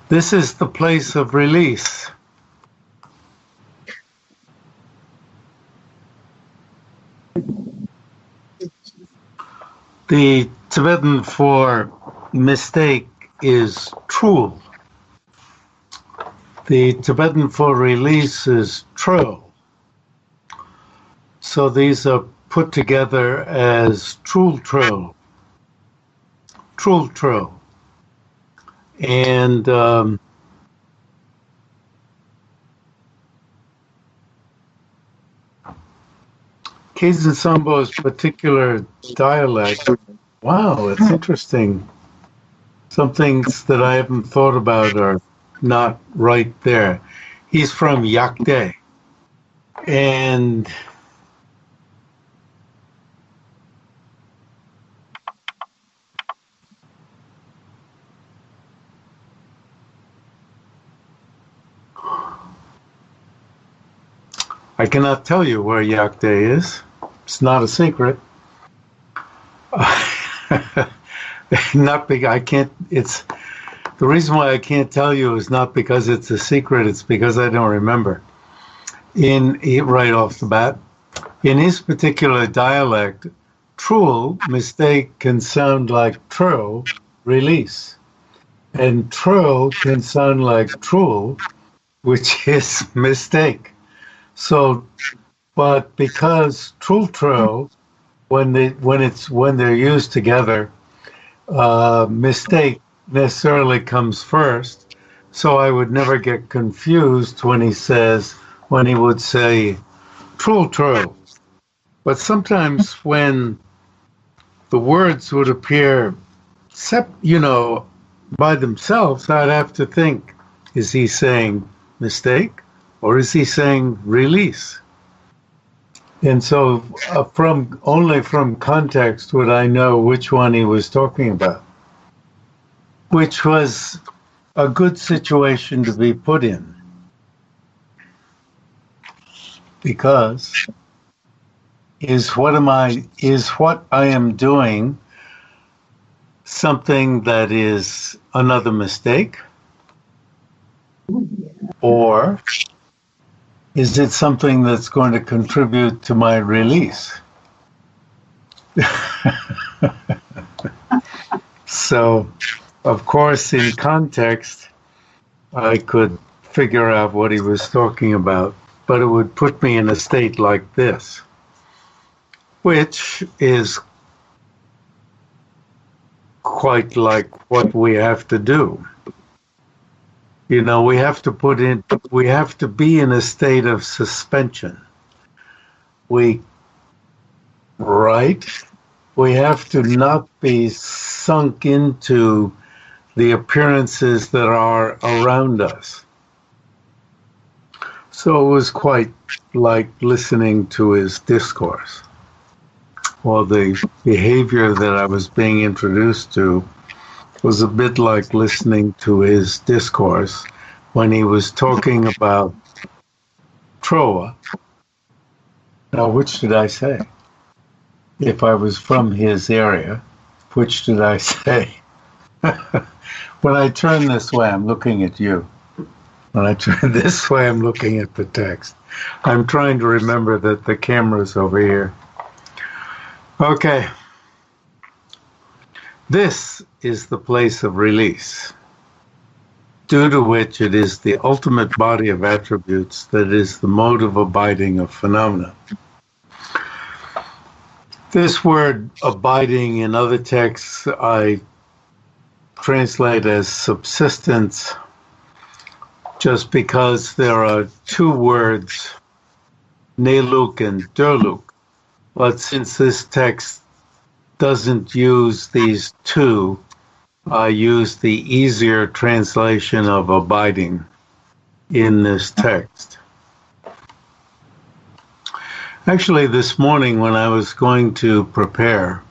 This is the place of release. The Tibetan for mistake is trul. The Tibetan for release is tro. So these are put together as trul tro. Trul tro. And Khetsun Sangpo's particular dialect, wow, it's interesting. Some things that I haven't thought about are not right there. He's from Yakde. And I cannot tell you where Yakde is. It's not a secret. Not big. I can't. It's the reason why I can't tell you is not because it's a secret. It's because I don't remember. Right off the bat, in his particular dialect, trul mistake can sound like tro release, and tro can sound like trul, which is mistake. So, but because trul-tro, when they're used together, mistake necessarily comes first. So I would never get confused when he would say trul-tro. But sometimes when the words would appear, by themselves, I'd have to think: is he saying mistake? Or is he saying release? And so only from context would I know which one he was talking about, which was a good situation to be put in. Because is what I am doing something that is another mistake? Or is it something that's going to contribute to my release? So, of course, in context, I could figure out what he was talking about, but it would put me in a state like this, which is quite like what we have to do. We have to be in a state of suspension. We have to not be sunk into the appearances that are around us. So it was quite like listening to his discourse, or the behavior that I was being introduced to was a bit like listening to his discourse when he was talking about Troa. Now, which did I say? If I was from his area, which did I say? When I turn this way, I'm looking at you. When I turn this way, I'm looking at the text. I'm trying to remember that the camera's over here. Okay. This is the place of release, due to which it is the ultimate body of attributes that is the mode of abiding of phenomena. This word abiding in other texts I translate as subsistence, just because there are two words, neluk and derluk. But since this text doesn't use these two, I use the easier translation of abiding in this text. Actually, this morning when I was going to prepare,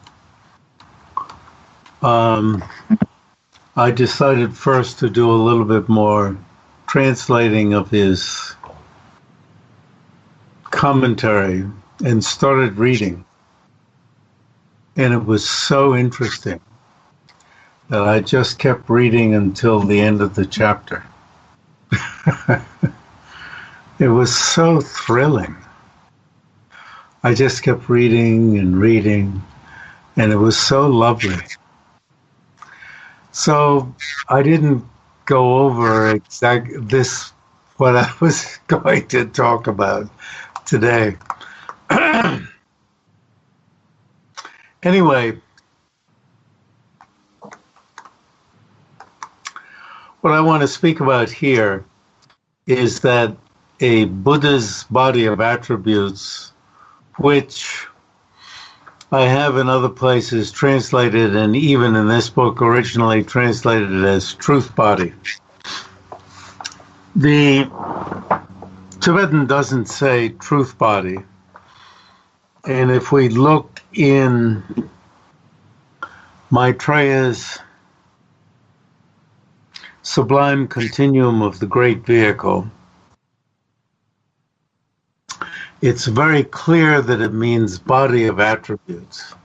I decided first to do a little bit more translating of his commentary and started reading. And it was so interesting that I just kept reading until the end of the chapter. It was so thrilling. I just kept reading and reading, and it was so lovely. So I didn't go over what I was going to talk about today. Anyway, what I want to speak about here is that a Buddha's body of attributes, which I have in other places translated, and even in this book originally translated as truth body. The Tibetan doesn't say truth body. And if we look in Maitreya's sublime continuum of the great vehicle, it's very clear that it means body of attributes.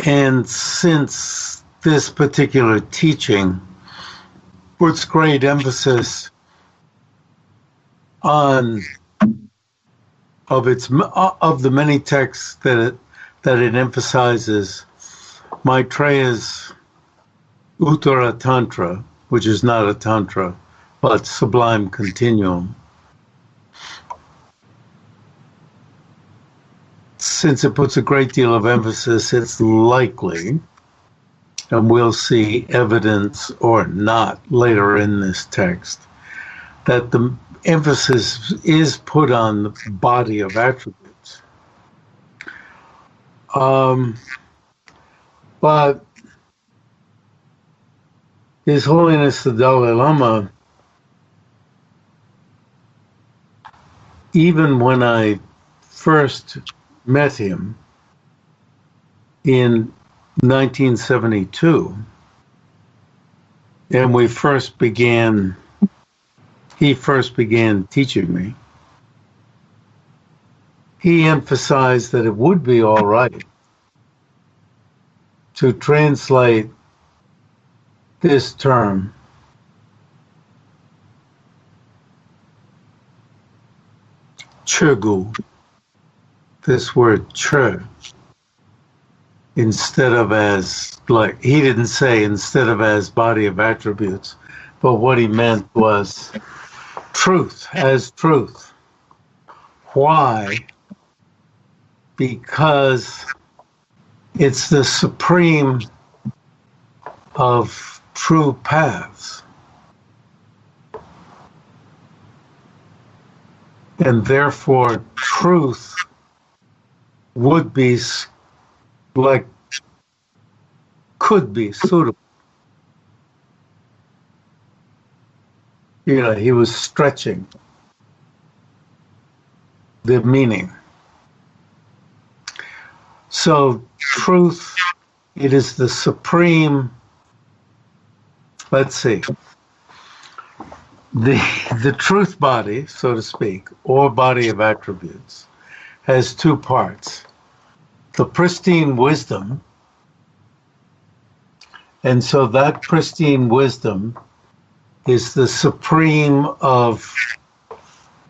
And since this particular teaching puts great emphasis on of the many texts that it emphasizes, Maitreya's Uttara Tantra, which is not a tantra, but sublime continuum. Since it puts a great deal of emphasis, it's likely, and we'll see evidence or not later in this text, that the emphasis is put on the body of attributes. But His Holiness the Dalai Lama, even when I first met him in 1972, and he first began teaching me, he emphasized that it would be all right to translate this term chögu, this word chö, instead of as, like, he didn't say instead of as body of attributes, but what he meant was truth as truth. Why? Because it's the supreme of true paths. And therefore, truth would be could be suitable. You know, he was stretching the meaning. So truth, it is the supreme, let's see, the truth body, so to speak, or body of attributes, has two parts. The pristine wisdom, and so that pristine wisdom is the supreme of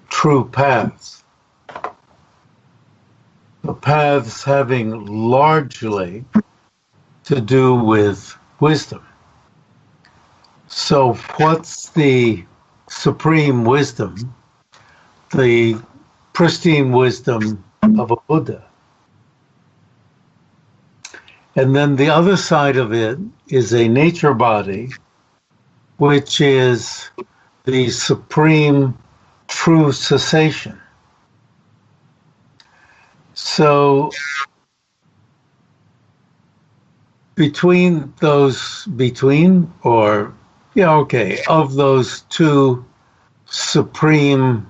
true paths. The paths having largely to do with wisdom. So what's the supreme wisdom? The pristine wisdom of a Buddha. And then the other side of it is a nature body, which is the supreme true cessation. So of those two supremes,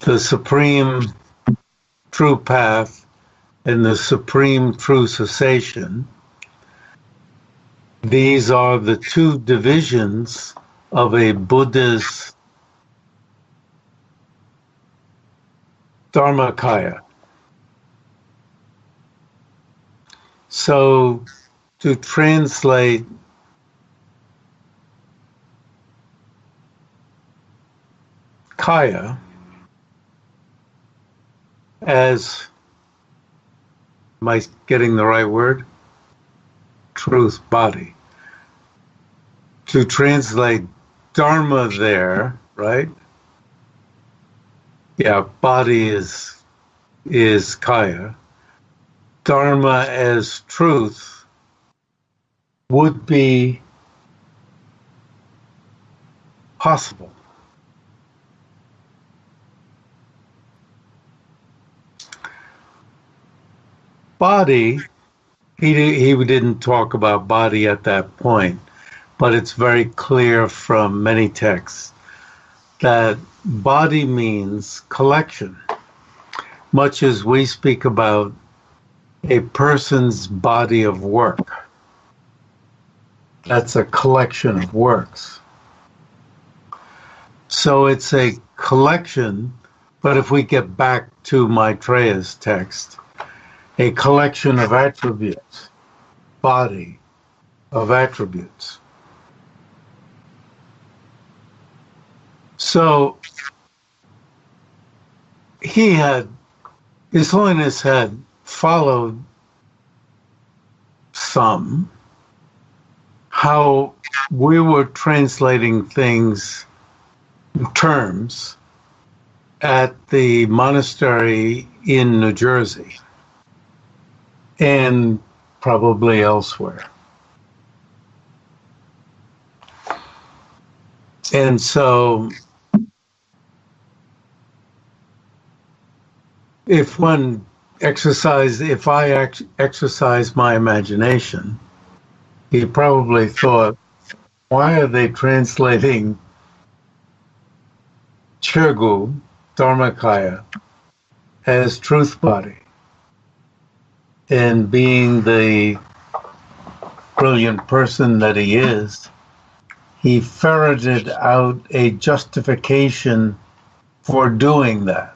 the supreme true path and the supreme true cessation. These are the two divisions of a Buddha's Dharmakaya. So to translate Kaya as, am I getting the right word? Truth, body. To translate Dharma there, right? Yeah, body is Kaya. Dharma as truth would be possible. Body, he didn't talk about body at that point, but it's very clear from many texts that body means collection, much as we speak about a person's body of work. That's a collection of works. So it's a collection, but if we get back to Maitreya's text, a collection of attributes, body of attributes. So His Holiness had followed how we were translating terms at the monastery in New Jersey and probably elsewhere. And so if I exercise my imagination, he probably thought, why are they translating Chirgu, Dharmakaya, as truth body? And being the brilliant person that he is, he ferreted out a justification for doing that.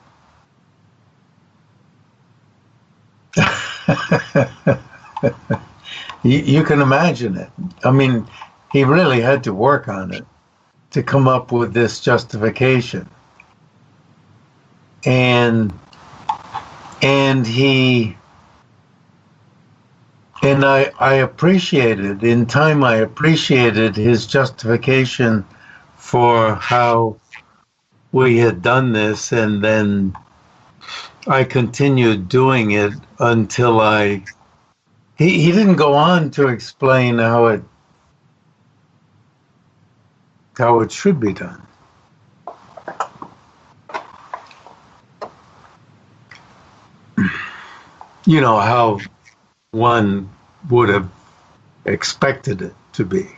You can imagine it. I mean, he really had to work on it to come up with this justification. And I appreciated, in time I appreciated his justification for how we had done this, and then I continued doing it until he didn't go on to explain how it should be done. You know, how one would have expected it to be.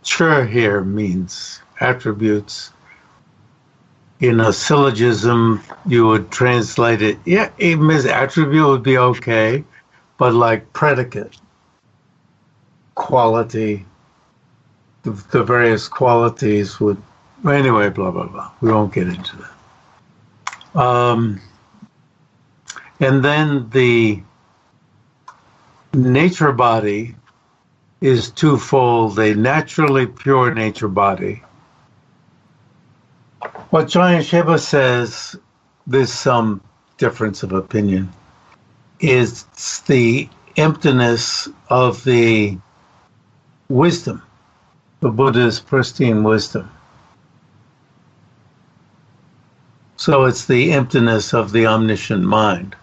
Chur here means attributes. In a syllogism, you would translate it, yeah, even as attribute would be okay, but like predicate, quality, the various qualities would, anyway, blah, blah, blah. We won't get into that. And then the nature body is twofold: a naturally pure nature body. What Giant Sheba says, there's some difference of opinion, is the emptiness of the wisdom, the Buddha's pristine wisdom. So it's the emptiness of the omniscient mind,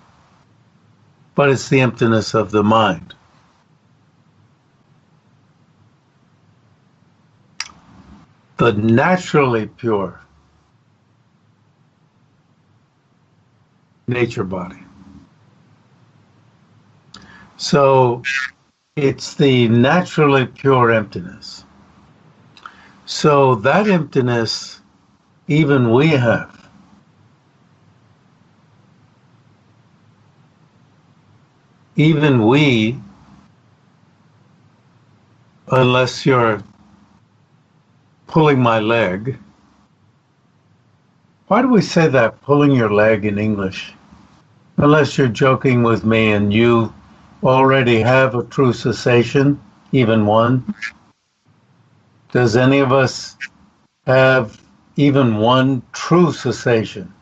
but it's the emptiness of the mind. The naturally pure nature body. So it's the naturally pure emptiness. So that emptiness, even we have. even we, unless you're pulling my leg. Why do we say that, pulling your leg in English? Unless you're joking with me and you already have a true cessation, even one. Does any of us have even one true cessation?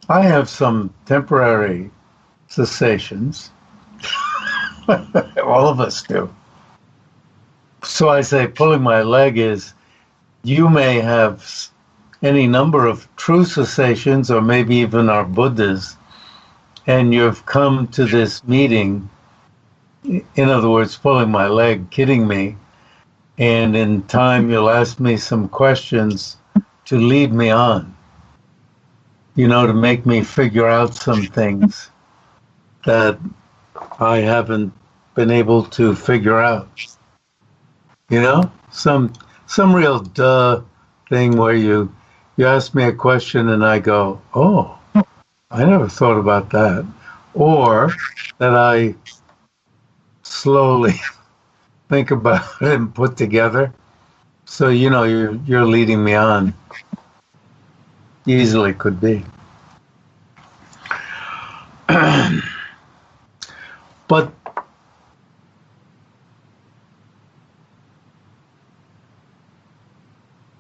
I have some temporary cessations. All of us do. So I say pulling my leg is you may have any number of true cessations, or maybe even our Buddhas, and you've come to this meeting, in other words, pulling my leg, kidding me, and in time you'll ask me some questions to lead me on, to make me figure out some things that I haven't been able to figure out. Some real duh thing where you ask me a question and I go, oh, I never thought about that. Or that I slowly think about it and put together. So, you're leading me on. Easily could be. But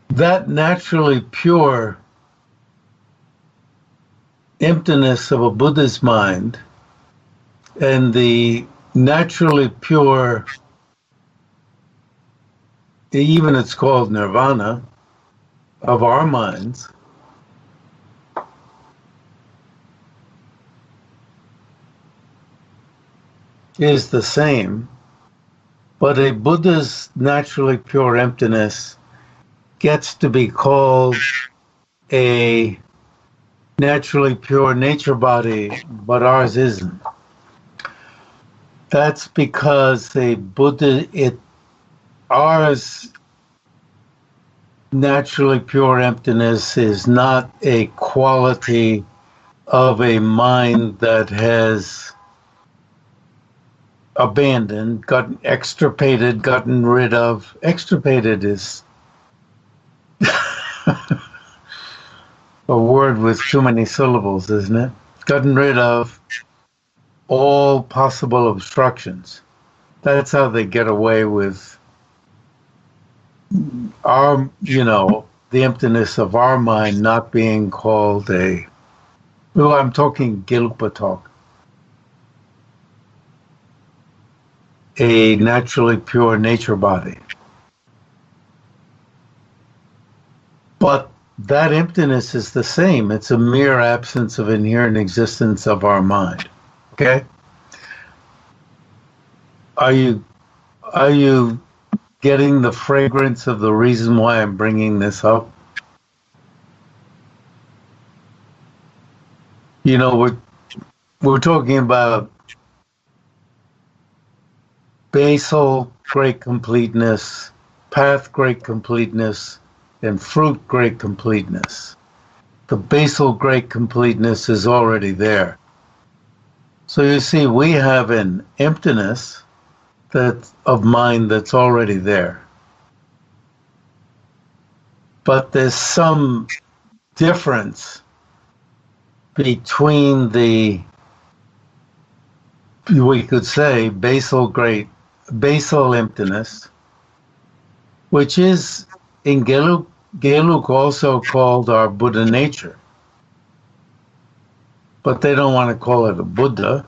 that naturally pure emptiness of a Buddha's mind and the naturally pure, even it's called nirvana, of our minds, is the same, but a Buddha's naturally pure emptiness gets to be called a naturally pure nature body, but ours isn't. That's because ours naturally pure emptiness is not a quality of a mind that has abandoned, gotten extirpated, gotten rid of. Extirpated is a word with too many syllables, isn't it? Gotten rid of all possible obstructions. That's how they get away with our, the emptiness of our mind not being called I'm talking Gelugpa talk, a naturally pure nature body. But that emptiness is the same. It's a mere absence of inherent existence of our mind. Okay? Are you getting the fragrance of the reason why I'm bringing this up? We're talking about basal great completeness, path great completeness, and fruit great completeness. The basal great completeness is already there. So you see, we have an emptiness of mind that's already there. But there's some difference between we could say, basal emptiness, which is in Gelug also called our Buddha nature. But they don't want to call it a Buddha.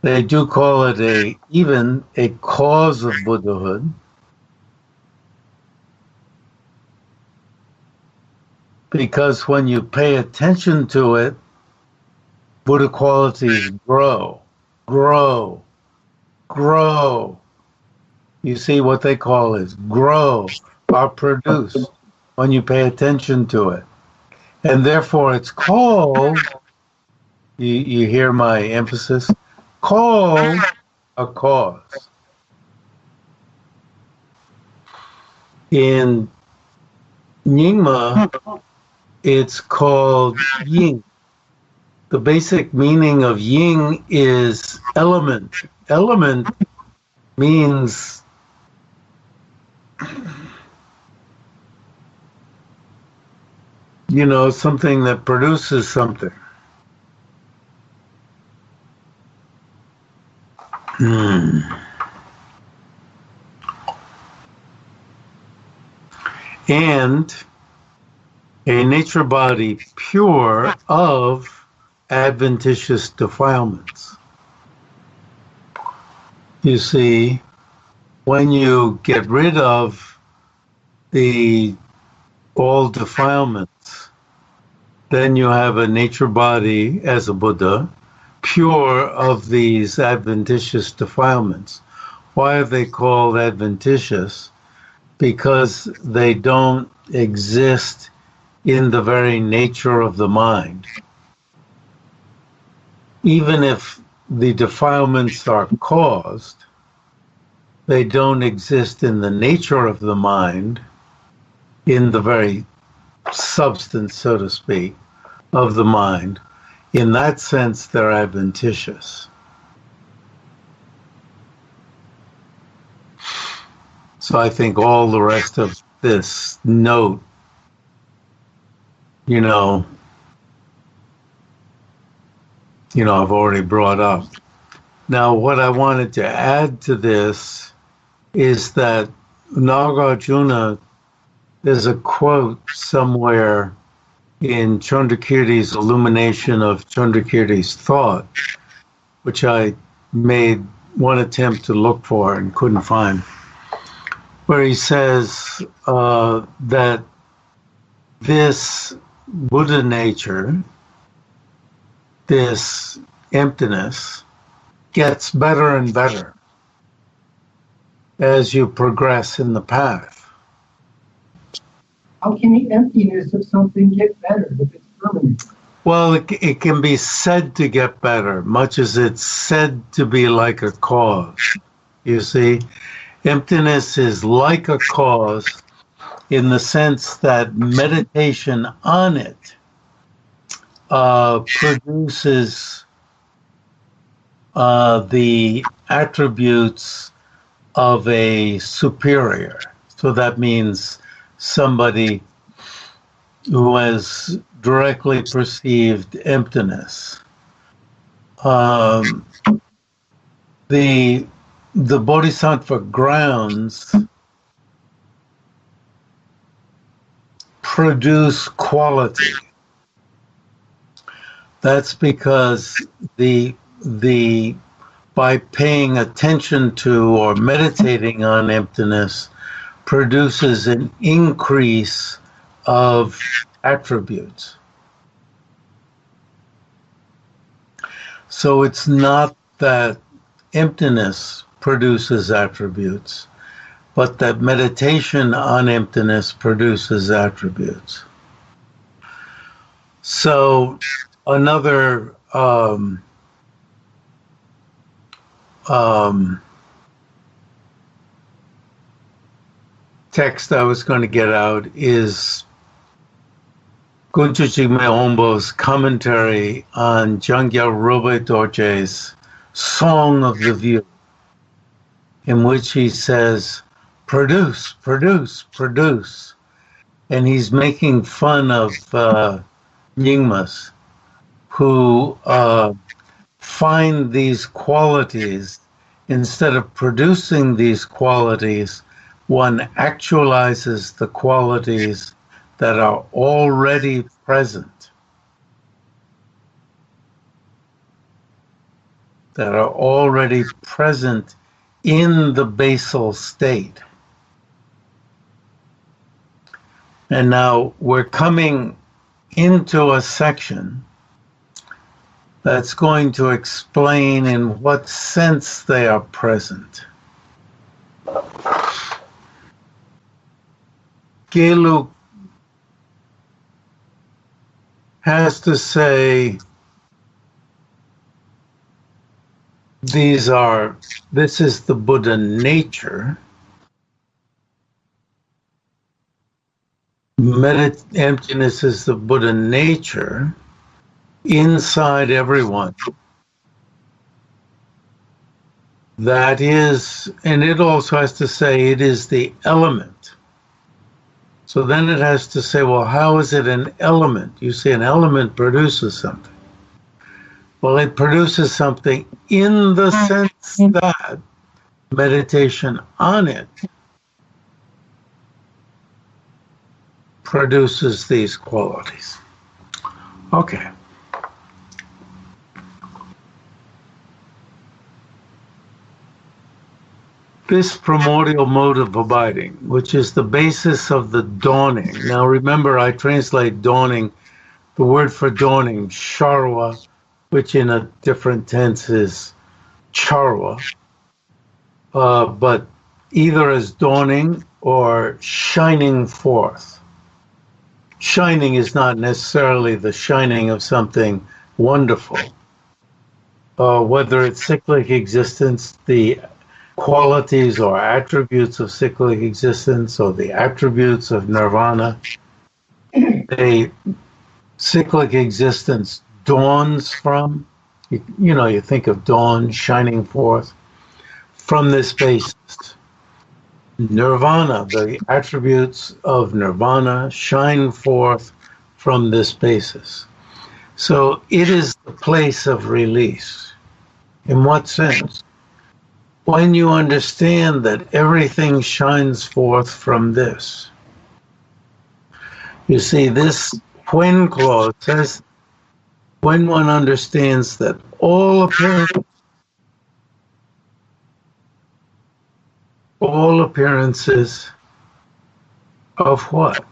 They do call it even a cause of Buddhahood. Because when you pay attention to it, Buddha qualities grow. You see, what they call is grow, are produced when you pay attention to it. And therefore it's called, you hear my emphasis, called a cause. In Nyingma, it's called Ying, the basic meaning of yin is element. Element means something that produces something. And a nature body pure of adventitious defilements. You see, when you get rid of all defilements, then you have a nature body as a Buddha, pure of these adventitious defilements. Why are they called adventitious? Because they don't exist in the very nature of the mind. Even if the defilements are caused, they don't exist in the nature of the mind, in the very substance, so to speak, of the mind. In that sense, they're adventitious. So I think all the rest of this note, I've already brought up. Now, what I wanted to add to this is that Nagarjuna, there's a quote somewhere in Chandrakirti's illumination of Chandrakirti's thought, which I made one attempt to look for and couldn't find, where he says that this Buddha nature, this emptiness, gets better and better as you progress in the path. How can the emptiness of something get better if it's permanent? Well, it can be said to get better, much as it's said to be like a cause. You see, emptiness is like a cause in the sense that meditation on it produces the attributes of a superior. So that means somebody who has directly perceived emptiness. The Bodhisattva grounds produce quality. That's because by paying attention to or meditating on emptiness produces an increase of attributes. So it's not that emptiness produces attributes, but that meditation on emptiness produces attributes. So another text I was going to get out is Guncho Jigme Ombo's commentary on Jangya Robe Dorje's Song of the View, in which he says, produce, produce, produce. And he's making fun of Nyingmas, who find these qualities. Instead of producing these qualities, one actualizes the qualities that are already present, in the basal state. And now we're coming into a section that's going to explain in what sense they are present. Geluk has to say, this is the Buddha nature. Emptiness is the Buddha nature, inside everyone. That is, and it also has to say it is the element. So then it has to say, well, how is it an element? You see, an element produces something. Well, it produces something in the sense that meditation on it produces these qualities. Okay. This primordial mode of abiding, which is the basis of the dawning. Now remember, I translate dawning, the word for dawning, sharwa, which in a different tense is charwa, but either as dawning or shining forth. Shining is not necessarily the shining of something wonderful. Whether it's cyclic existence, the qualities or attributes of cyclic existence, or the attributes of nirvana, a cyclic existence dawns from, you think of dawn shining forth from this basis. Nirvana, the attributes of nirvana shine forth from this basis. So it is the place of release. In what sense? When you understand that everything shines forth from this. You see, this when clause says, when one understands that all appearances of what?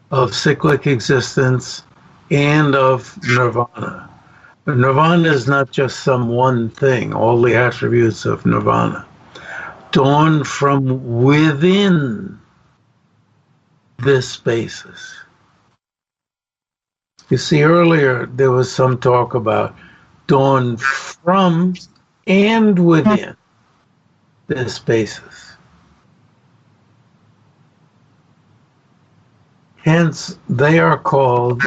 Of cyclic existence and of nirvana. But nirvana is not just some one thing, all the attributes of nirvana. Dawn from within this basis. You see, earlier there was some talk about dawn from and within this basis. Hence, they are called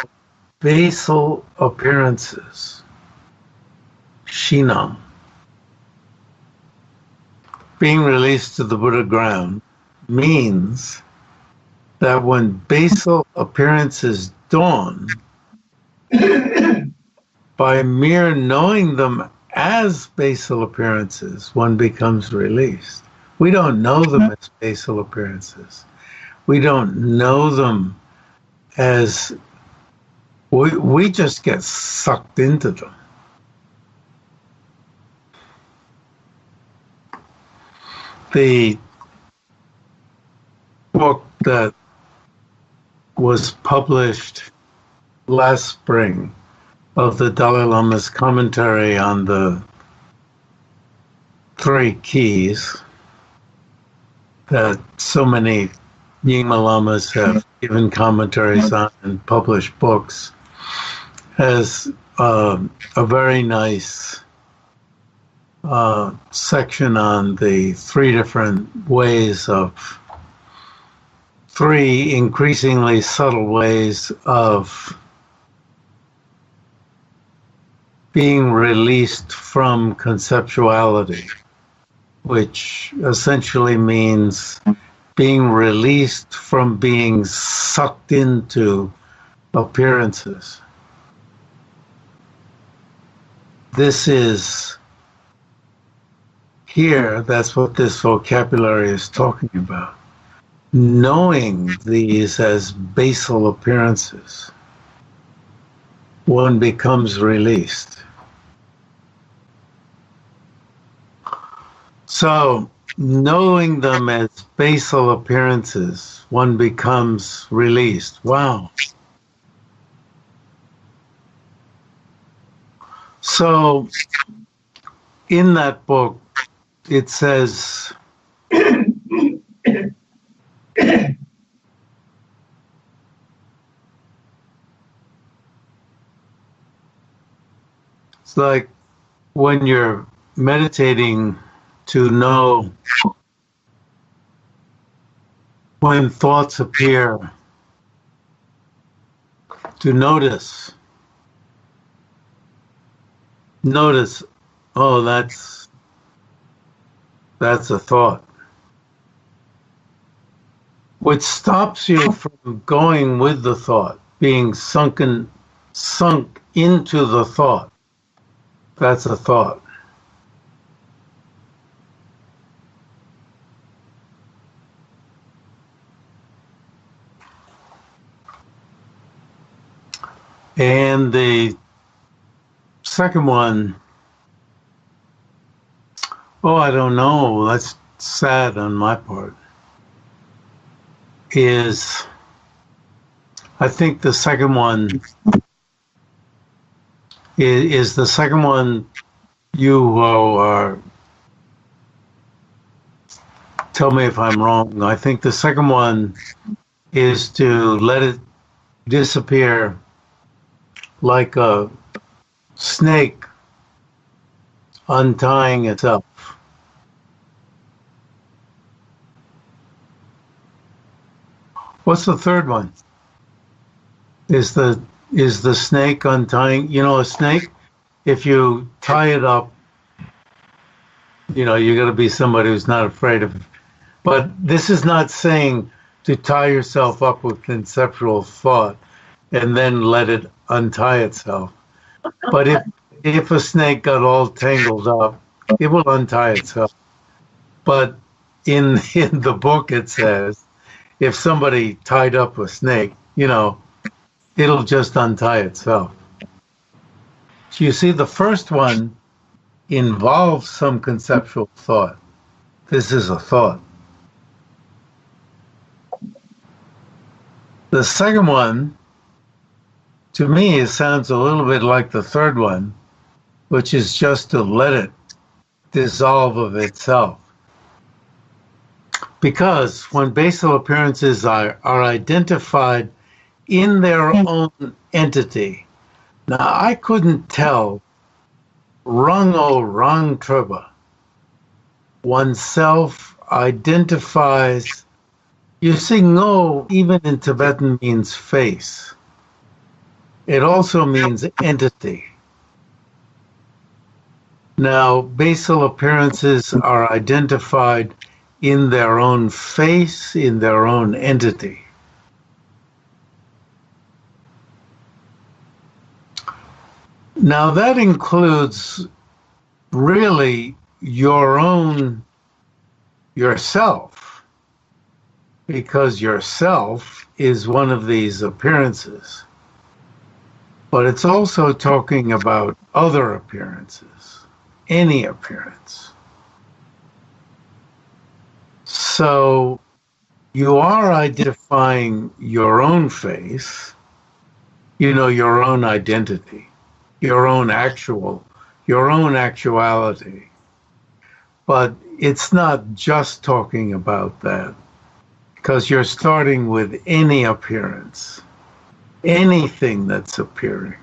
basal appearances, shinam. Being released to the Buddha ground means that when basal appearances dawn, by mere knowing them as basal appearances, one becomes released. We don't know them as basal appearances. We don't know them as, we just get sucked into them. The book that was published last spring of the Dalai Lama's commentary on the three keys that so many Nyingma Lamas have given commentaries on and published books, has a very nice section on the three different ways of, three increasingly subtle ways of being released from conceptuality, which essentially means being released from being sucked into appearances. This is here, that's what this vocabulary is talking about. Knowing these as basal appearances, one becomes released. So, knowing them as basal appearances, one becomes released. Wow. So, in that book, it says, it's like when you're meditating to know when thoughts appear, to notice notice, oh, that's a thought, which stops you from going with the thought, being sunk into the thought. That's a thought. And the second one, oh, I don't know, that's sad on my part, is I think the second one is the second one you are, tell me if I'm wrong, I think the second one is to let it disappear like a snake untying itself. What's the third one? Is the snake untying? You know, a snake, if you tie it up, you know, you got to be somebody who's not afraid of it. But this is not saying to tie yourself up with conceptual thought and then let it untie itself. But if a snake got all tangled up, it will untie itself. But in the book it says, if somebody tied up a snake, you know, it'll just untie itself. So you see, the first one involves some conceptual thought. This is a thought. The second one, to me, it sounds a little bit like the third one, which is just to let it dissolve of itself. Because when basal appearances are identified in their own entity, now I couldn't tell Rungo Rang Treba, oneself identifies, you see, ngo even in Tibetan means face. It also means entity. Now, basal appearances are identified in their own face, in their own entity. Now, that includes really your own yourself, because yourself is one of these appearances. But it's also talking about other appearances, any appearance. So you are identifying your own face, you know, your own identity, your own actuality. But it's not just talking about that, because you're starting with any appearance, anything that's appearing,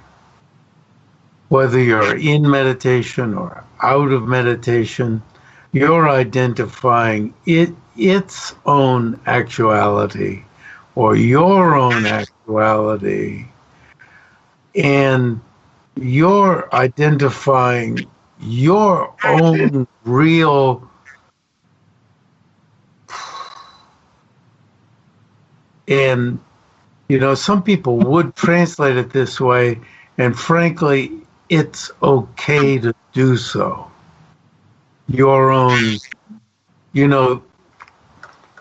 whether you're in meditation or out of meditation, you're identifying its own actuality or your own actuality, and you're identifying your own real and you know, some people would translate it this way, and frankly, it's okay to do so. Your own, you know,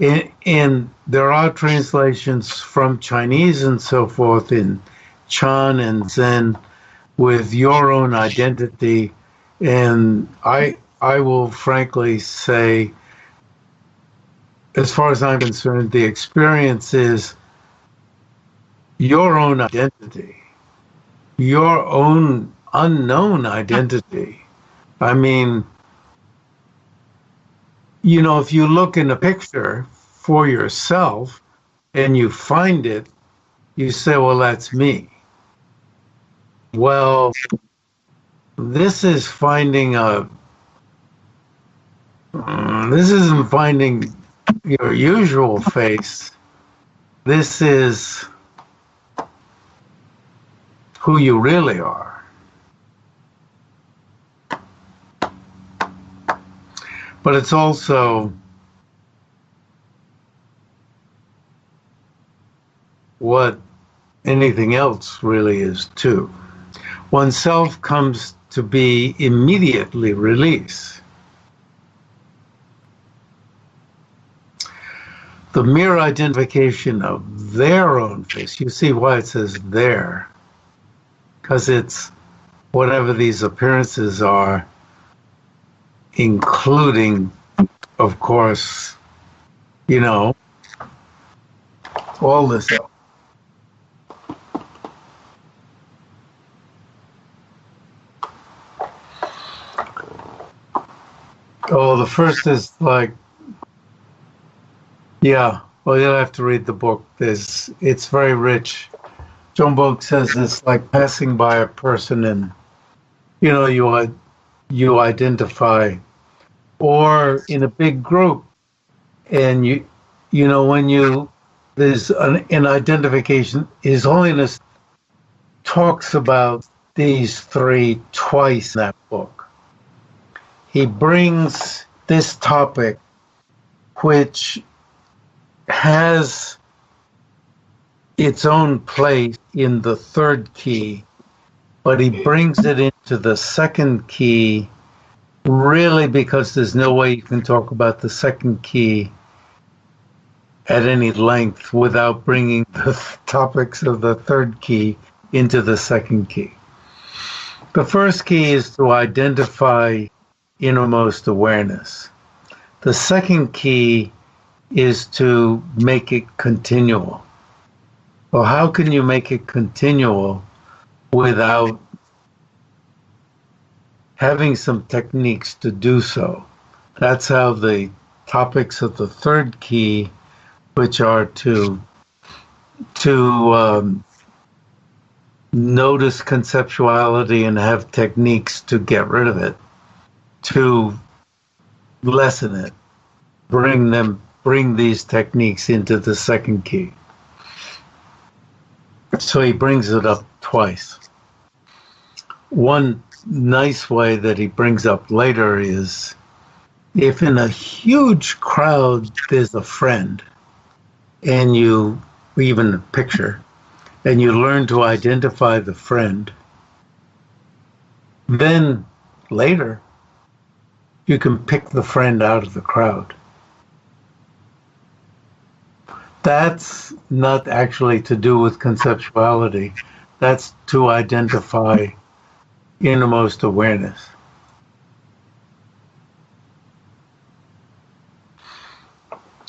and there are translations from Chinese and so forth in Chan and Zen with your own identity, and I will frankly say, as far as I'm concerned, the experience is your own identity, your own unknown identity. I mean, you know, if you look in a picture for yourself and you find it, you say, well, that's me. Well, this is finding this isn't finding your usual face. This is who you really are. But it's also what anything else really is too. Oneself comes to be immediately release. The mere identification of their own face, you see why it says there, because it's whatever these appearances are, including, of course, all this. Oh, the first is like, yeah, well, you'll have to read the book. It's very rich. John Book says it's like passing by a person and, you identify, or in a big group, and there's an identification. His Holiness talks about these three twice in that book. He brings this topic, which has its own place in the third key, but he brings it into the second key, really because there's no way you can talk about the second key at any length without bringing the topics of the third key into the second key. The first key is to identify innermost awareness. The second key is to make it continual. Well, how can you make it continual without having some techniques to do so? That's how the topics of the third key, which are to notice conceptuality and have techniques to get rid of it, to lessen it, bring these techniques into the second key. So he brings it up twice. One nice way that he brings up later is if in a huge crowd there's a friend, and even a picture, and you learn to identify the friend, then later you can pick the friend out of the crowd. That's not actually to do with conceptuality. That's to identify innermost awareness.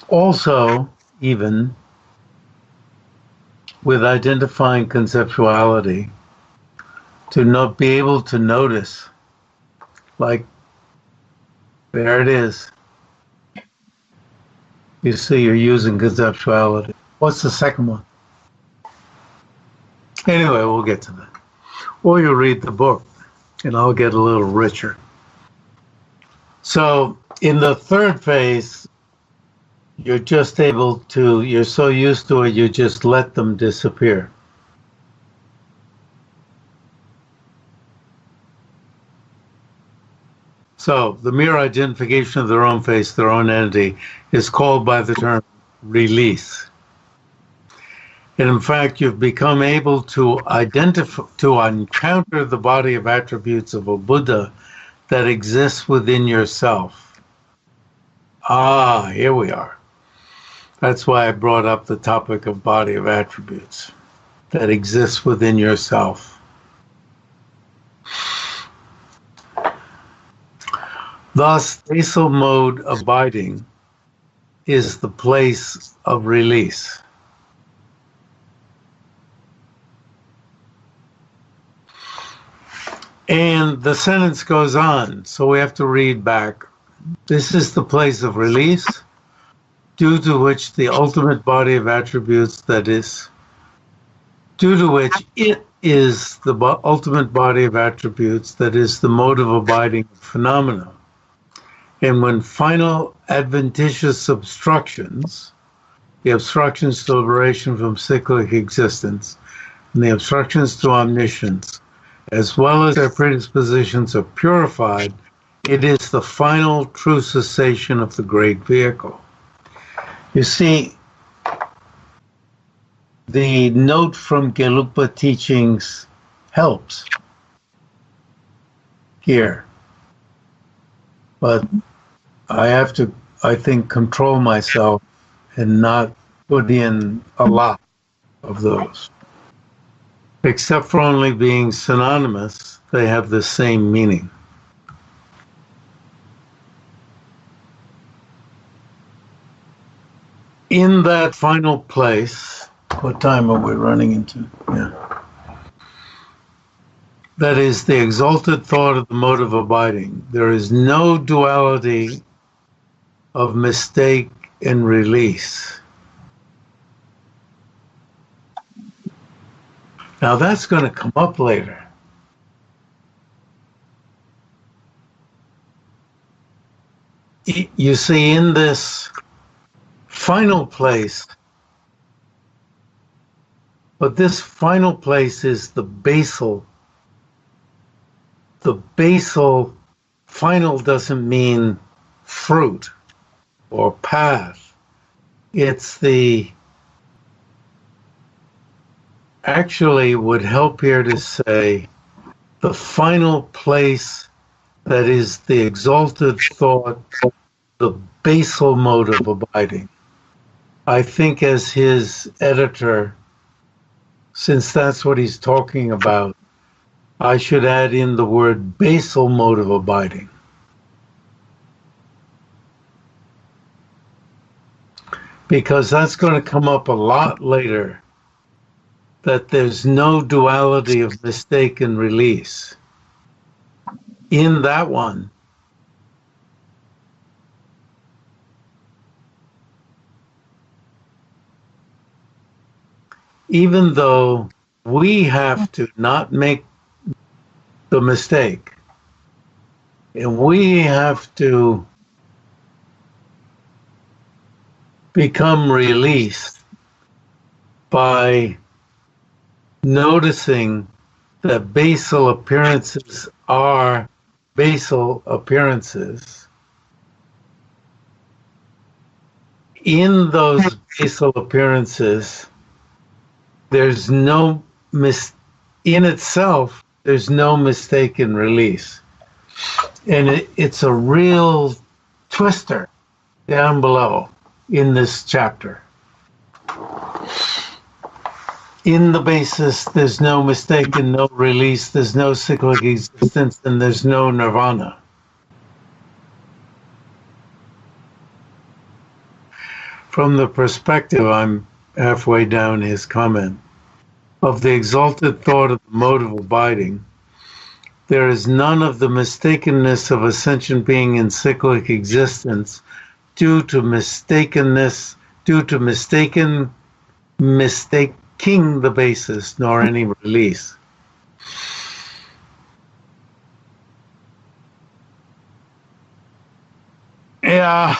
Also, even with identifying conceptuality, to not be able to notice, like, there it is. You see, you're using conceptuality. What's the second one? Anyway, we'll get to that. Or you read the book, and I'll get a little richer. So, in the third phase, you're so used to it, you just let them disappear. So the mere identification of their own face, their own entity, is called by the term release. And in fact, you've become able to encounter the body of attributes of a Buddha that exists within yourself. Here we are. That's why I brought up the topic of body of attributes that exists within yourself. Thus, basal mode abiding is the place of release. And the sentence goes on, so we have to read back. This is the place of release, due to which the ultimate body of attributes due to which it is the ultimate body of attributes that is the mode of abiding phenomena. And when final adventitious obstructions, the obstructions to liberation from cyclic existence, and the obstructions to omniscience, as well as their predispositions are purified It is the final true cessation of the great vehicle. You see, the note from Gelugpa teachings helps here, but I have to, I think, control myself and not put in a lot of those. Except for only being synonymous, they have the same meaning. In that final place, what time are we running into? Yeah. That is the exalted thought of the mode of abiding. There is no duality of mistake and release. Now that's going to come up later. You see, in this final place, but this final place is the basal. The basal final doesn't mean fruit or path. It's actually would help here to say the final place that is the exalted thought, the basal mode of abiding. I think as his editor, since that's what he's talking about, I should add in the word basal mode of abiding. Because that's going to come up a lot later, that there's no duality of mistake and release. In that one, even though we have to not make the mistake, and we have to become released by noticing that basal appearances are basal appearances. In those basal appearances, there's no in itself, there's no mistake in release. And it's a real twister down below in this chapter. In the basis, there's no mistake and no release, there's no cyclic existence, and there's no nirvana. From the perspective, I'm halfway down his comment, of the exalted thought of the mode of abiding, there is none of the mistakenness of ascension being in cyclic existence due to mistakenness, due to mistaking the basis, nor any release. Yeah.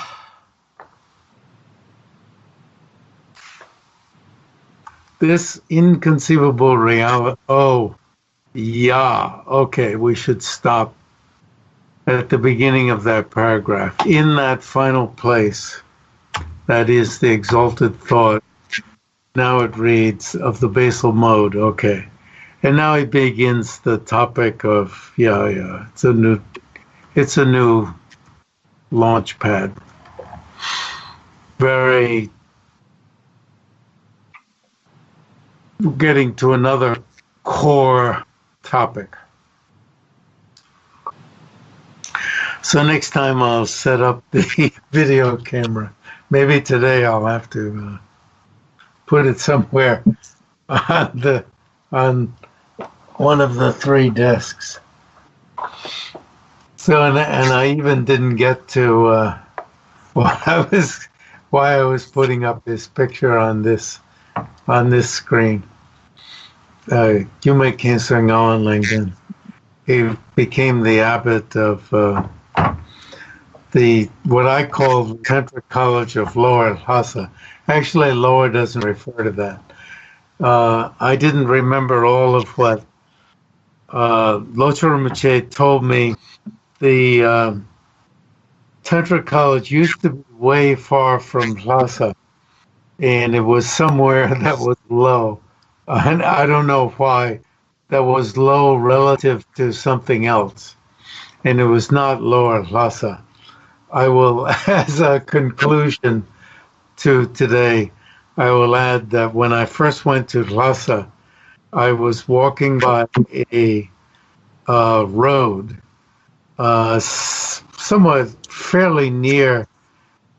This inconceivable reality. Oh, yeah. Okay, we should stop at the beginning of that paragraph. In that final place, that is the exalted thought. Now it reads of the basal mode. Okay. And now he begins the topic of, it's a new launch pad. Very getting to another core topic. So next time I'll set up the video camera. Maybe today I'll have to put it somewhere on one of the three desks. So and I even didn't get to why I was putting up this picture on this screen. Yume Kensung Awan Langdon. He became the abbot of what I call the Tantric College of Lower Lhasa. Actually, Lower doesn't refer to that. I didn't remember all of what Locho Rinpoche told me the Tantra College used to be way far from Lhasa, and it was somewhere that was low. And I don't know why that was low relative to something else. And it was not Lower Lhasa. I will, as a conclusion to today, I will add that when I first went to Lhasa, I was walking by a road, somewhat fairly near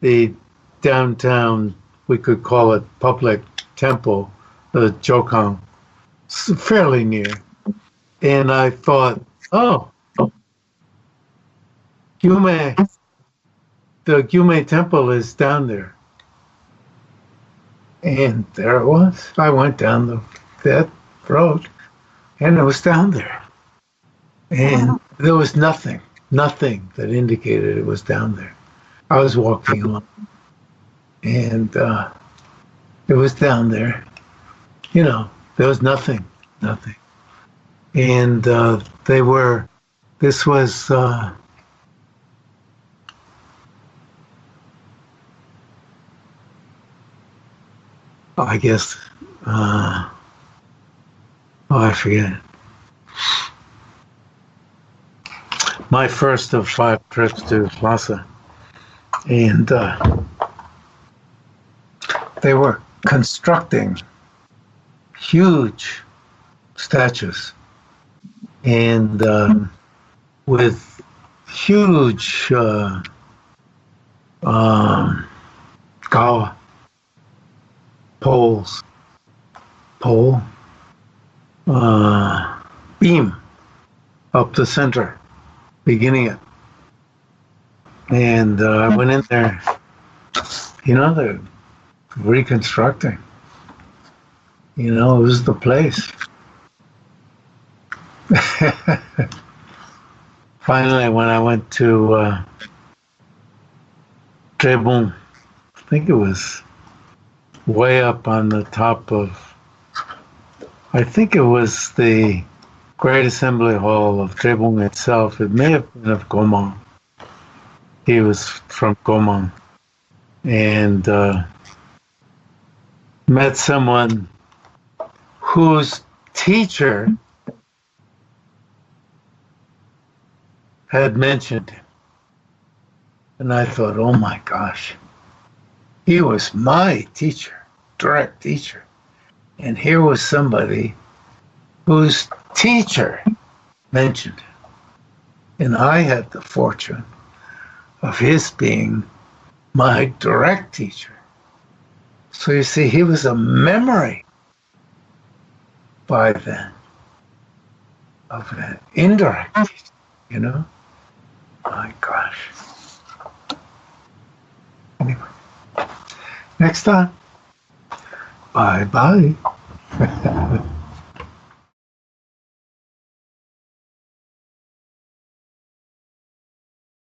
the downtown, we could call it public temple, the Jokang, fairly near. And I thought, oh, Gyume, the Gyume temple is down there. And there it was. I went down that road, and it was down there. And there was nothing that indicated it was down there. I was walking along, and it was down there. You know, there was nothing. And this was, I guess, I forget. My first of 5 trips to Lhasa. And they were constructing huge statues, and with huge gawa pole beam up the center, beginning it. And I went in there, they're reconstructing. It was the place. Finally, when I went to Trebon, I think it was way up on the top of, I think it was the Great Assembly Hall of Trebon itself. It may have been of Gomang. He was from Gomang. And met someone whose teacher had mentioned him. And I thought, oh my gosh, he was my teacher, direct teacher. And here was somebody whose teacher mentioned him. And I had the fortune of his being my direct teacher. So you see, he was a memory by then of an indirect teacher, My gosh. Anyway, next time, bye-bye.